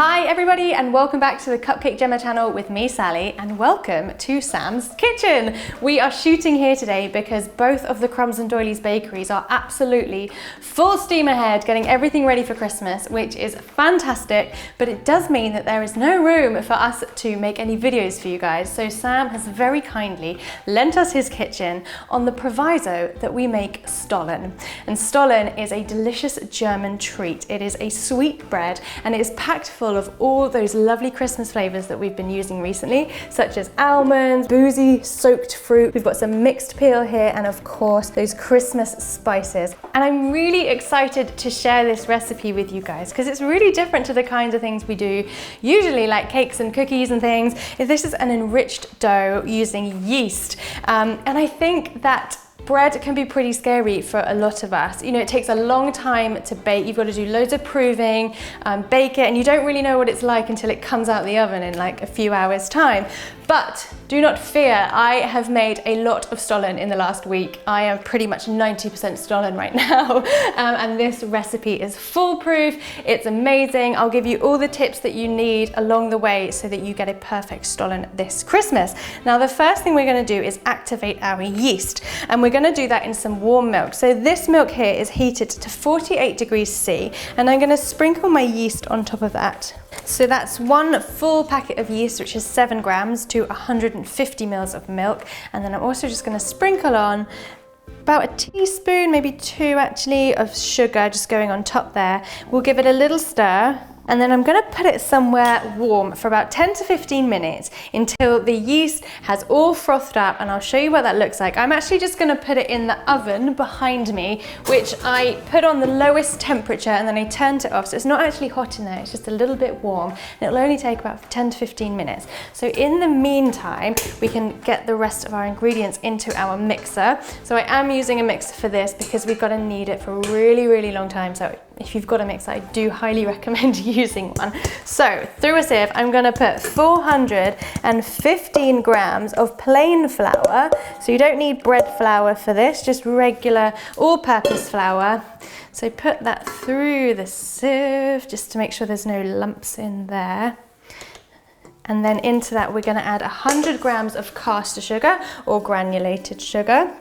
Hi everybody and welcome back to the Cupcake Jemma channel with me, Sally, and welcome to Sam's Kitchen. We are shooting here today because both of the Crumbs and Doilies bakeries are absolutely full steam ahead getting everything ready for Christmas, which is fantastic, but it does mean that there is no room for us to make any videos for you guys. So Sam has very kindly lent us his kitchen on the proviso that we make Stollen. And Stollen is a delicious German treat. It is a sweet bread and it is packed full of all those lovely Christmas flavors that we've been using recently, such as almonds, boozy, soaked fruit. We've got some mixed peel here and of course those Christmas spices. And I'm really excited to share this recipe with you guys because it's really different to the kinds of things we do usually, like cakes and cookies and things. This is an enriched dough using yeast. And I think that bread can be pretty scary for a lot of us. You know, it takes a long time to bake. You've got to do loads of proving, bake it, and you don't really know what it's like until it comes out the oven in like a few hours time. But do not fear, I have made a lot of Stollen in the last week. I am pretty much 90% Stollen right now. And this recipe is foolproof. It's amazing. I'll give you all the tips that you need along the way so that you get a perfect Stollen this Christmas. Now, the first thing we're going to do is activate our yeast, and we're going to do that in some warm milk. So this milk here is heated to 48 degrees C, and I'm going to sprinkle my yeast on top of that. So that's one full packet of yeast, which is 7 grams to 150 mils of milk. And then I'm also just going to sprinkle on about a teaspoon, maybe 2 actually, of sugar just going on top there. We'll give it a little stir. And then I'm going to put it somewhere warm for about 10 to 15 minutes until the yeast has all frothed up, and I'll show you what that looks like. I'm actually just going to put it in the oven behind me, which I put on the lowest temperature and then I turned it off. So it's not actually hot in there, it's just a little bit warm, and it'll only take about 10 to 15 minutes. So in the meantime, we can get the rest of our ingredients into our mixer. So I am using a mixer for this because we've got to knead it for a really, really long time. So if you've got a mixer, I do highly recommend using one. So through a sieve, I'm going to put 415 grams of plain flour. So you don't need bread flour for this, just regular all-purpose flour. So put that through the sieve just to make sure there's no lumps in there. And then into that, we're going to add 100 grams of caster sugar or granulated sugar,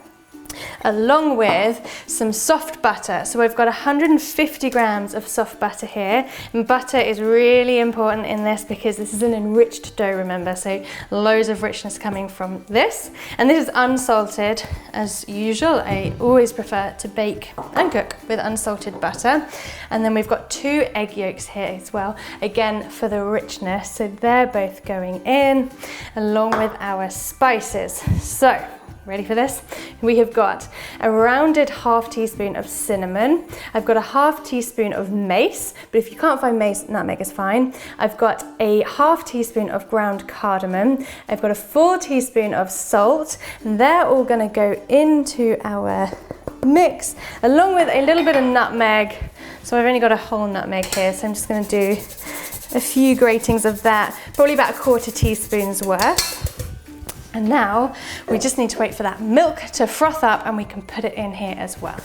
along with some soft butter. So we've got 150 grams of soft butter here, and butter is really important in this because this is an enriched dough, remember, so loads of richness coming from this. And this is unsalted as usual. I always prefer to bake and cook with unsalted butter. And then we've got 2 egg yolks here as well, again for the richness, so they're both going in along with our spices. So ready for this? We have got a rounded half teaspoon of cinnamon. I've got a half teaspoon of mace, but if you can't find mace, nutmeg is fine. I've got a half teaspoon of ground cardamom. I've got a full teaspoon of salt, and they're all going to go into our mix, along with a little bit of nutmeg. So I've only got a whole nutmeg here, so I'm just going to do a few gratings of that, probably about a 1/4 teaspoon's worth. And now we just need to wait for that milk to froth up and we can put it in here as well.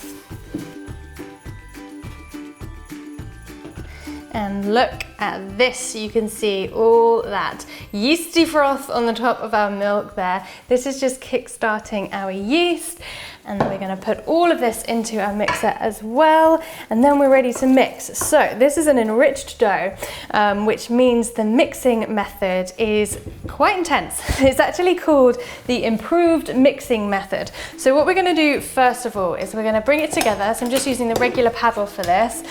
And look at this, you can see all that yeasty froth on the top of our milk there. This is just kick-starting our yeast. And then we're going to put all of this into our mixer as well, and then we're ready to mix. So this is an enriched dough, which means the mixing method is quite intense. It's actually called the improved mixing method. So what we're going to do first of all is we're going to bring it together. So I'm just using the regular paddle for this.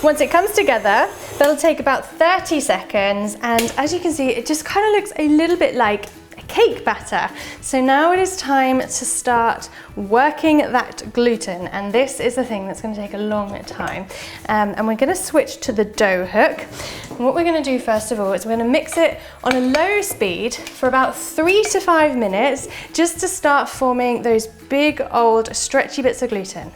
Once it comes together, that'll take about 30 seconds, and as you can see, it just kind of looks a little bit like cake batter. So now it is time to start working that gluten, and this is the thing that's going to take a long time. And we're going to switch to the dough hook. And what we're going to do first of all is we're going to mix it on a low speed for about 3 to 5 minutes just to start forming those big old stretchy bits of gluten.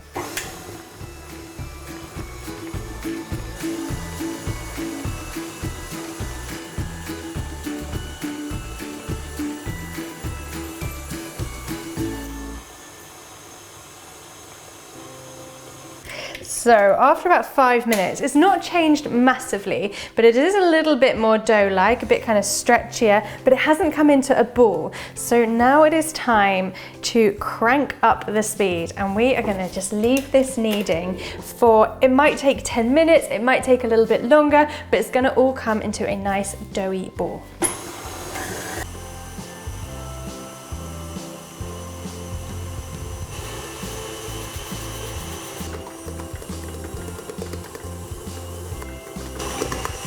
So after about 5 minutes, it's not changed massively, but it is a little bit more dough-like, a bit kind of stretchier, but it hasn't come into a ball. So now it is time to crank up the speed, and we are gonna just leave this kneading for, it might take 10 minutes, it might take a little bit longer, but it's gonna all come into a nice doughy ball.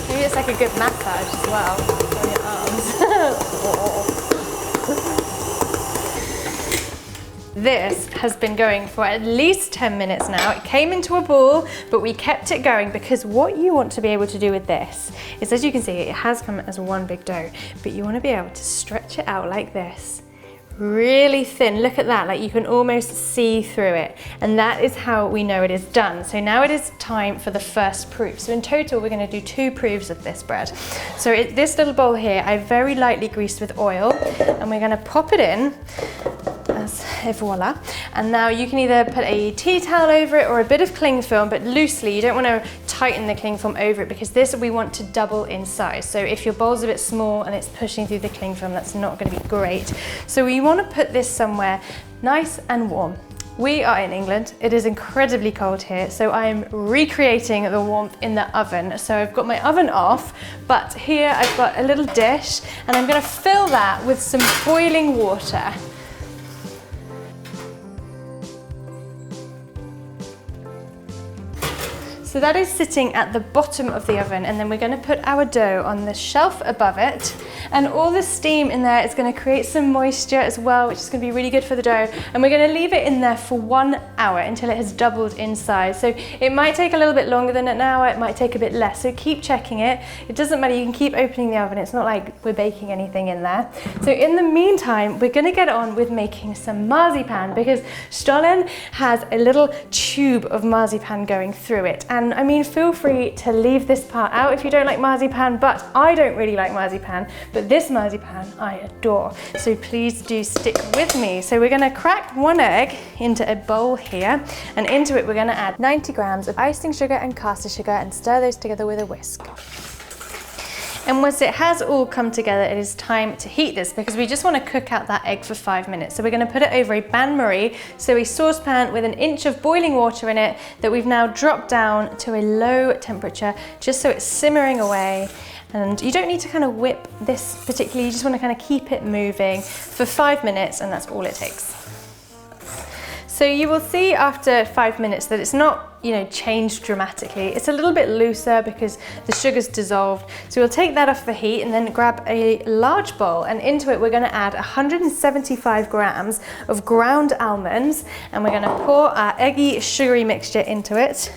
Maybe it's like a good massage as well on your arms. This has been going for at least 10 minutes now. It came into a ball, but we kept it going because what you want to be able to do with this is, as you can see, it has come as one big dough, but you want to be able to stretch it out like this. Really thin, look at that, like you can almost see through it. And that is how we know it is done. So now it is time for the first proof. So in total, we're gonna do 2 proofs of this bread. So this little bowl here, I very lightly greased with oil, and we're gonna pop it in, voila. And now you can either put a tea towel over it or a bit of cling film, but loosely. You don't wanna tighten the cling film over it because this we want to double in size. So if your bowl's a bit small and it's pushing through the cling film, that's not gonna be great. So we want to put this somewhere nice and warm. We are in England, it is incredibly cold here, so I'm recreating the warmth in the oven. So I've got my oven off, but here I've got a little dish and I'm gonna fill that with some boiling water. So that is sitting at the bottom of the oven, and then we're going to put our dough on the shelf above it, and all the steam in there is going to create some moisture as well, which is going to be really good for the dough. And we're going to leave it in there for 1 hour until it has doubled in size. So it might take a little bit longer than an hour, it might take a bit less, so keep checking it. It doesn't matter, you can keep opening the oven, it's not like we're baking anything in there. So in the meantime, we're going to get on with making some marzipan, because Stollen has a little tube of marzipan going through it. And I mean, feel free to leave this part out if you don't like marzipan, but I don't really like marzipan, but this marzipan I adore. So please do stick with me. So we're gonna crack 1 egg into a bowl here, and into it we're gonna add 90 grams of icing sugar and caster sugar and stir those together with a whisk. And once it has all come together, it is time to heat this, because we just want to cook out that egg for 5 minutes. So we're going to put it over a bain-marie, so a saucepan with 1 inch of boiling water in it that we've now dropped down to a low temperature, just so it's simmering away. And you don't need to kind of whip this particularly, you just want to kind of keep it moving for 5 minutes, and that's all it takes. So you will see after 5 minutes that it's not, changed dramatically. It's a little bit looser because the sugar's dissolved. So we'll take that off the heat and then grab a large bowl, and into it we're going to add 175 grams of ground almonds, and we're going to pour our eggy, sugary mixture into it.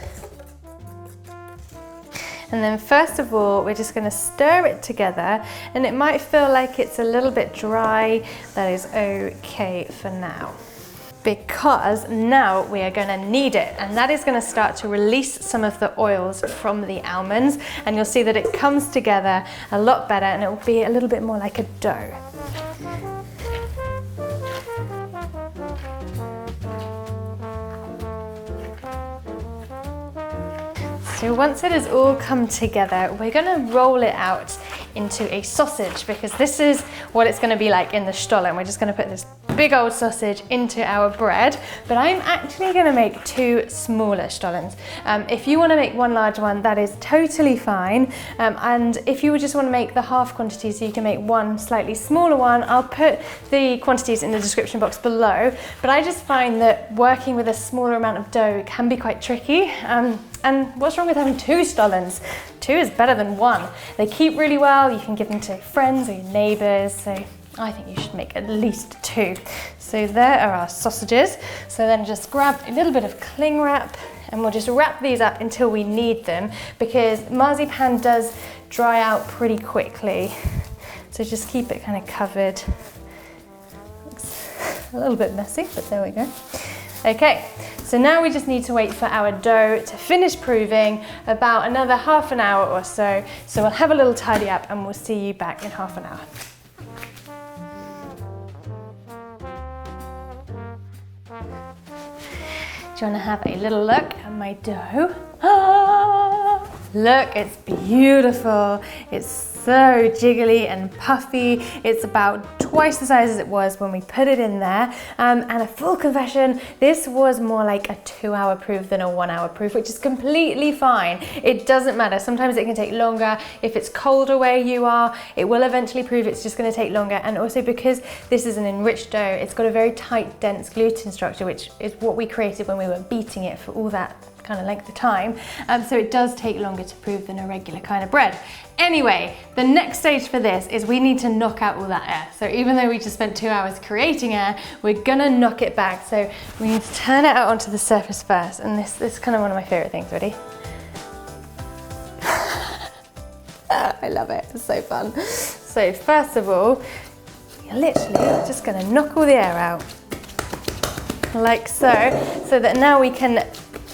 And then first of all, we're just going to stir it together, and it might feel like it's a little bit dry. That is okay for now, because now we are going to knead it, and that is going to start to release some of the oils from the almonds, and you'll see that it comes together a lot better, and it will be a little bit more like a dough. So once it has all come together, we're going to roll it out into a sausage, because this is what it's going to be like in the Stollen. We're just going to put this big old sausage into our bread, but I'm actually going to make 2 smaller Stollens. If you want to make 1 large one, that is totally fine, and if you just want to make the half quantity, so you can make 1 slightly smaller one, I'll put the quantities in the description box below. But I just find that working with a smaller amount of dough can be quite tricky. And what's wrong with having 2 Stollens? 2 is better than 1. They keep really well, you can give them to friends or your neighbours, so I think you should make at least 2. So there are our sausages. So then just grab a little bit of cling wrap, and we'll just wrap these up until we need them, because marzipan does dry out pretty quickly. So just keep it kind of covered. Looks a little bit messy, but there we go. Okay, so now we just need to wait for our dough to finish proving, about another half an hour or so. So we'll have a little tidy up, and we'll see you back in half an hour. Do you want to have a little look at my dough? Ah, look, it's beautiful. It's so jiggly and puffy. It's about twice the size as it was when we put it in there. And a full confession, this was more like a 2-hour proof than a 1-hour proof, which is completely fine. It doesn't matter. Sometimes it can take longer. If it's colder where you are, it will eventually prove. It's just going to take longer. And also because this is an enriched dough, it's got a very tight, dense gluten structure, which is what we created when we were beating it for all that kind of length of time. So it does take longer to prove than a regular kind of bread. Anyway, the next stage for this is we need to knock out all that air. So even though we just spent 2 hours creating air, we're gonna knock it back. So we need to turn it out onto the surface first. And this is kind of one of my favorite things. Ready? I love it, it's so fun. So first of all, you're literally just gonna knock all the air out. Like so that now we can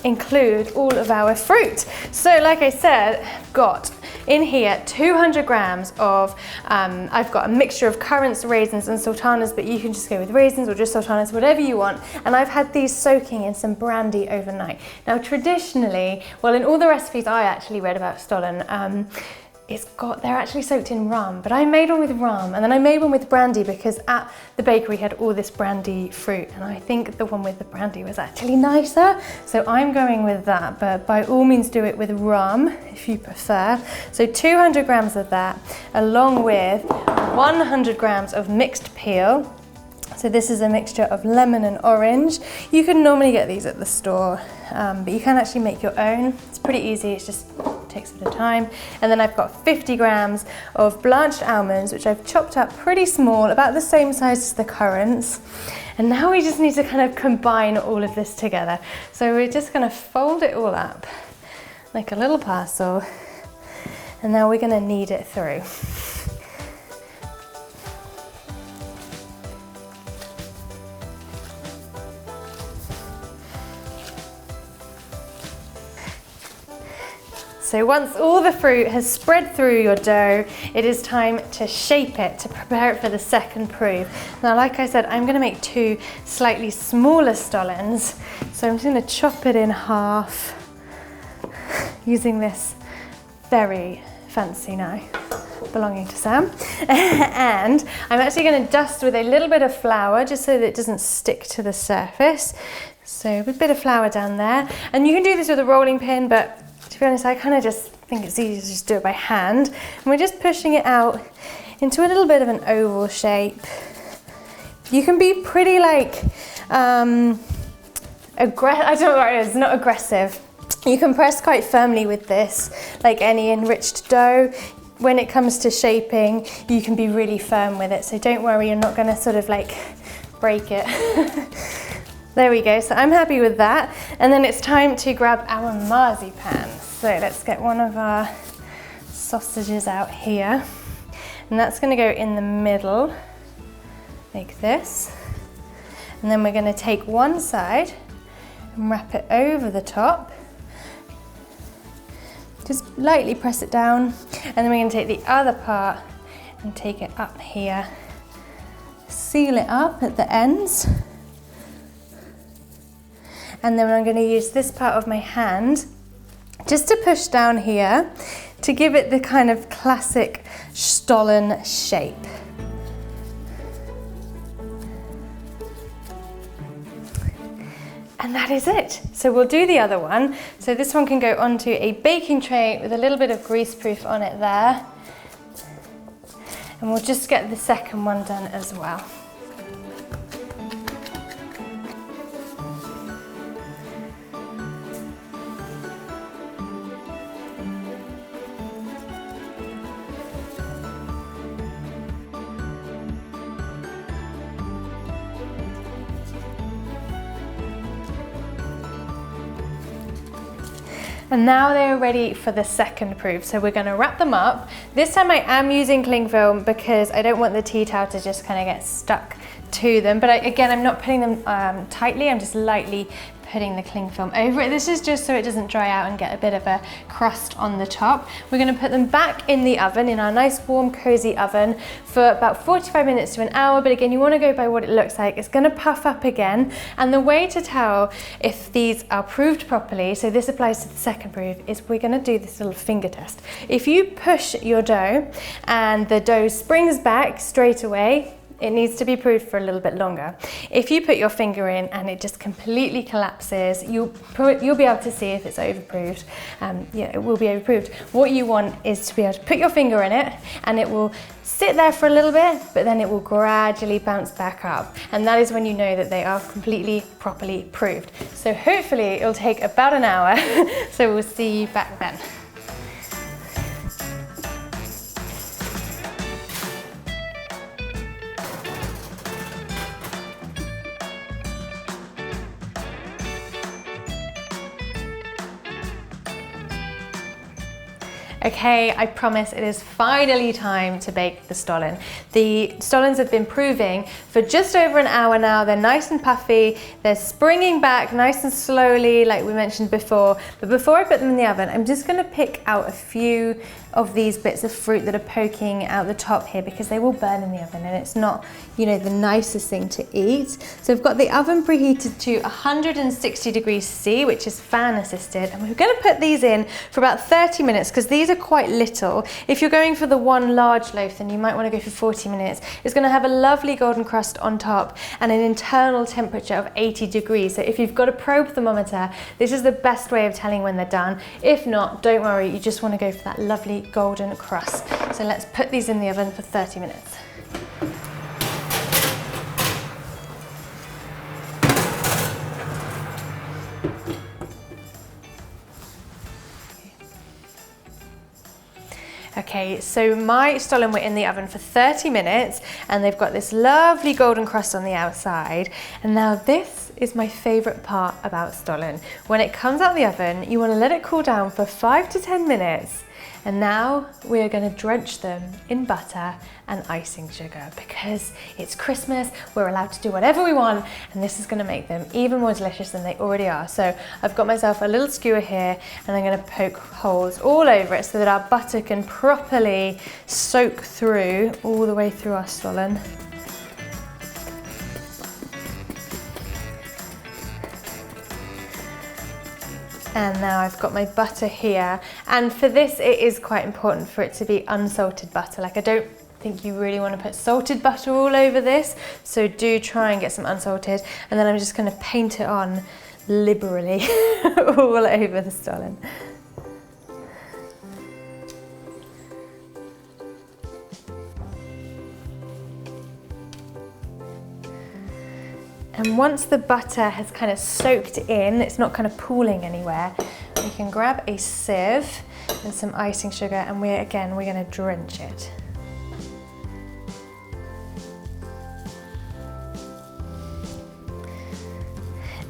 include all of our fruit. So like I said, I've got in here 200 grams of, I've got a mixture of currants, raisins and sultanas, but you can just go with raisins or just sultanas, whatever you want. And I've had these soaking in some brandy overnight. Now traditionally, well, in all the recipes I actually read about Stollen, they're actually soaked in rum, but I made one with rum and then I made one with brandy because at the bakery had all this brandy fruit and I think the one with the brandy was actually nicer. So I'm going with that, but by all means do it with rum if you prefer. So 200 grams of that along with 100 grams of mixed peel. So this is a mixture of lemon and orange. You can normally get these at the store, but you can actually make your own. It's pretty easy, it just takes a bit of time. And then I've got 50 grams of blanched almonds, which I've chopped up pretty small, about the same size as the currants. And now we just need to kind of combine all of this together. So we're just gonna fold it all up like a little parcel, and now we're gonna knead it through. So once all the fruit has spread through your dough, it is time to shape it, to prepare it for the second proof. Now, like I said, I'm gonna make 2 slightly smaller Stollens. So I'm just gonna chop it in half using this very fancy knife belonging to Sam. And I'm actually gonna dust with a little bit of flour just so that it doesn't stick to the surface. So a bit of flour down there. And you can do this with a rolling pin, but to be honest, I kind of just think it's easier to just do it by hand. And we're just pushing it out into a little bit of an oval shape. You can be pretty like, I don't know what it is, not aggressive. You can press quite firmly with this, like any enriched dough. When it comes to shaping, you can be really firm with it. So don't worry, you're not gonna sort of like break it. There we go, so I'm happy with that. And then it's time to grab our marzipan. So let's get one of our sausages out here. And that's gonna go in the middle, like this. And then we're gonna take one side and wrap it over the top. Just lightly press it down. And then we're gonna take the other part and take it up here. Seal it up at the ends. And then I'm going to use this part of my hand just to push down here to give it the kind of classic Stollen shape. And that is it. So we'll do the other one. So this one can go onto a baking tray with a little bit of greaseproof on it there. And we'll just get the second one done as well. And now they're ready for the second proof. So we're gonna wrap them up. This time I am using cling film because I don't want the tea towel to just kind of get stuck to them. But again, I'm not putting them tightly, I'm just lightly putting the cling film over it. This is just so it doesn't dry out and get a bit of a crust on the top. We're going to put them back in the oven, in our nice warm cozy oven, for about 45 minutes to an hour. But again, you want to go by what it looks like. It's going to puff up again, and the way to tell if these are proofed properly, so this applies to the second proof, is we're going to do this little finger test. If you push your dough and the dough springs back straight away, it needs to be proofed for a little bit longer. If you put your finger in and it just completely collapses, you'll be able to see if it's overproofed. Yeah, it will be overproofed. What you want is to be able to put your finger in it, and it will sit there for a little bit, but then it will gradually bounce back up. And that is when you know that they are completely, properly proofed. So hopefully it'll take about an hour. So we'll see you back then. Okay, I promise it is finally time to bake the Stollen. The Stollens have been proving for just over an hour now. They're nice and puffy. They're springing back nice and slowly, like we mentioned before. But before I put them in the oven, I'm just going to pick out a few of these bits of fruit that are poking out the top here, because they will burn in the oven and it's not, you know, the nicest thing to eat. So I've got the oven preheated to 160 degrees C, which is fan assisted, and we're going to put these in for about 30 minutes because these are quite little. If you're going for the one large loaf, then you might want to go for 40 minutes. It's going to have a lovely golden crust on top and an internal temperature of 80 degrees. So if you've got a probe thermometer, this is the best way of telling when they're done. If not, don't worry, you just want to go for that lovely golden crust. So let's put these in the oven for 30 minutes. Okay, so my Stollen were in the oven for 30 minutes and they've got this lovely golden crust on the outside. And now this is my favorite part about Stollen. When it comes out of the oven, you want to let it cool down for 5 to 10 minutes. And now we are going to drench them in butter and icing sugar because it's Christmas, we're allowed to do whatever we want, and this is going to make them even more delicious than they already are. So I've got myself a little skewer here and I'm going to poke holes all over it so that our butter can properly soak through all the way through our Stollen. And now I've got my butter here. And for this, it is quite important for it to be unsalted butter. Like, I don't think you really want to put salted butter all over this. So do try and get some unsalted. And then I'm just going to paint it on liberally all over the Stollen. And once the butter has kind of soaked in, it's not kind of pooling anywhere, we can grab a sieve and some icing sugar, and we're going to drench it.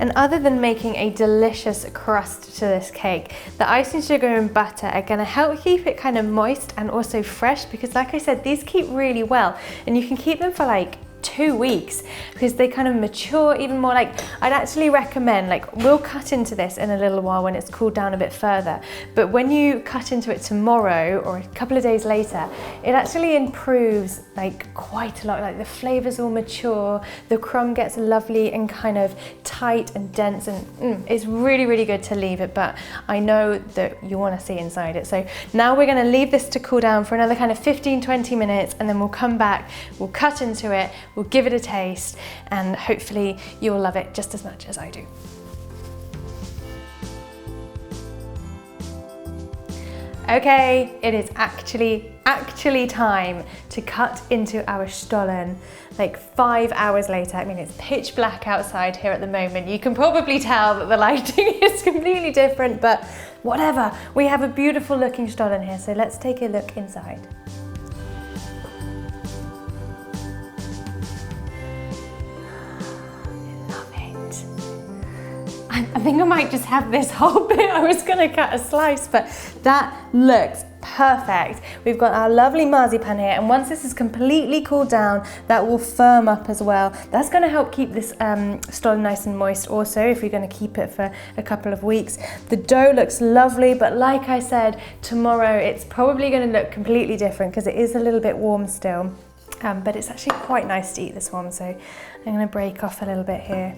And other than making a delicious crust to this cake, the icing sugar and butter are going to help keep it kind of moist and also fresh, because like I said, these keep really well and you can keep them for like 2 weeks because they kind of mature even more. Like, I'd actually recommend, like, we'll cut into this in a little while when it's cooled down a bit further, but when you cut into it tomorrow or a couple of days later, it actually improves like quite a lot. Like, the flavors all mature, the crumb gets lovely and kind of tight and dense, and it's really, really good to leave it, but I know that you want to see inside it. So now we're going to leave this to cool down for another kind of 15-20 minutes, and then we'll come back, we'll cut into it, we'll give it a taste, and hopefully you'll love it just as much as I do. Okay, it is actually time to cut into our Stollen. Like 5 hours later. I mean, it's pitch black outside here at the moment. You can probably tell that the lighting is completely different, but whatever. We have a beautiful looking Stollen here, so let's take a look inside. I think I might just have this whole bit. I was going to cut a slice, but that looks perfect. We've got our lovely marzipan here, and once this is completely cooled down, that will firm up as well. That's going to help keep this stollen nice and moist also, if you're going to keep it for a couple of weeks. The dough looks lovely, but like I said, tomorrow it's probably going to look completely different because it is a little bit warm still. But it's actually quite nice to eat this one, so I'm going to break off a little bit here.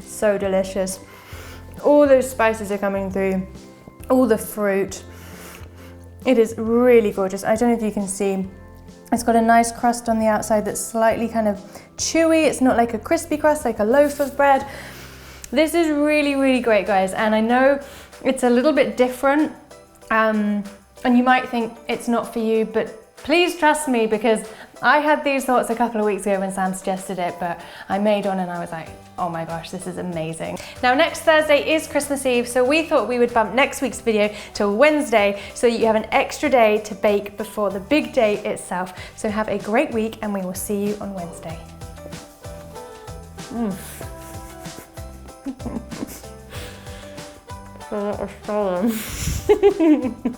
So delicious. All those spices are coming through, all the fruit. It is really gorgeous. I don't know if you can see, it's got a nice crust on the outside that's slightly kind of chewy. It's not like a crispy crust like a loaf of bread. This is really, really great, guys, and I know it's a little bit different, and you might think it's not for you, but please trust me, because I had these thoughts a couple of weeks ago when Sam suggested it, but I made one and I was like, oh my gosh, this is amazing. Now, next Thursday is Christmas Eve, so we thought we would bump next week's video to Wednesday so that you have an extra day to bake before the big day itself. So have a great week, and we will see you on Wednesday. So that was Stollen.